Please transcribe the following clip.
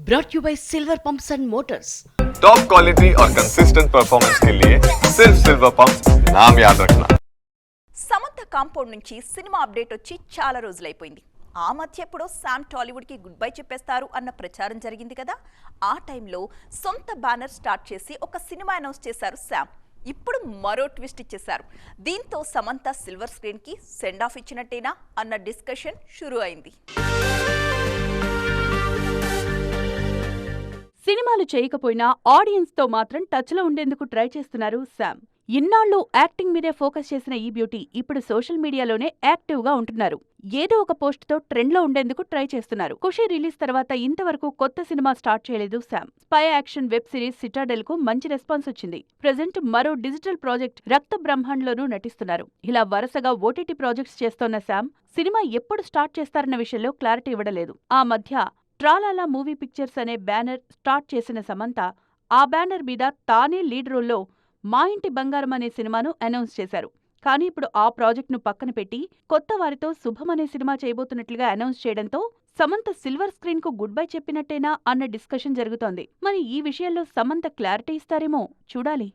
brought you by Silver Pumps and Motors. Top quality और consistent performance के लिए सिर्फ सिल्वर पंप्स नाम याद रखना. సమంత కాంపౌండ్ నుంచి సినిమా అప్డేట్ వచ్చి చాలా రోజులైపోయింది. ఆ మధ్య ఎప్పుడో శామ్ టాలీవుడ్కి గుడ్ బై చెప్పేస్తారు అన్న ప్రచారం జరిగింది కదా. ఆ టైంలో సొంత బ్యానర్ స్టార్ట్ చేసి ఒక సినిమా అనౌన్స్ చేశారు శామ్. ఇప్పుడు మరో ట్విస్ట్ ఇచ్చేశారు. దీంతో సమంత సిల్వర్ స్క్రీన్కి సెండ్ ఆఫ్ ఇచ్చినట్టేనా అన్న డిస్కషన్ షురూ అయింది. సినిమాలు చేయకపోయినా ఆడియన్స్ తో మాత్రం టచ్ లో ఉండేందుకు ట్రై చేస్తున్నారు శామ్. ఇన్నాళ్లు యాక్టింగ్ మీదే ఫోకస్ చేసిన ఈ బ్యూటీ ఇప్పుడు సోషల్ మీడియాలోనే యాక్టివ్ గా ఉంటున్నారు. ఏదో ఒక పోస్ట్ తో ట్రెండ్ లో ఉండేందుకు ట్రై చేస్తున్నారు. ఖుషి రిలీజ్ తర్వాత ఇంతవరకు కొత్త సినిమా స్టార్ట్ చేయలేదు Sam. Spy action web series Citadel కు మంచి రెస్పాన్స్ వచ్చింది. ప్రెజెంట్ మరో డిజిటల్ ప్రాజెక్ట్ రక్త బ్రహ్మాండ్ లోనూ నటిస్తున్నారు. ఇలా వరుసగా ఓటీటీ ప్రాజెక్ట్స్ చేస్తోన్న శామ్ సినిమా ఎప్పుడు స్టార్ట్ చేస్తారన్న విషయంలో క్లారిటీ ఇవ్వడలేదు. ఆ మధ్య ట్రాలాలా మూవీ పిక్చర్స్ అనే బ్యానర్ స్టార్ట్ చేసిన సమంత ఆ బ్యానర్ మీద తానే లీడ్ రోల్లో మా ఇంటి బంగారం అనే సినిమాను అనౌన్స్ చేశారు. కానీ ఇప్పుడు ఆ ప్రాజెక్ట్ను పక్కన పెట్టి కొత్త వారితో శుభం అనే సినిమా చేయబోతున్నట్లుగా అనౌన్స్ చేయడంతో సమంత సిల్వర్ స్క్రీన్ కు గుడ్ బై చెప్పినట్టేనా అన్న డిస్కషన్ జరుగుతోంది. మరి ఈ విషయంలో సమంత క్లారిటీ ఇస్తారేమో చూడాలి.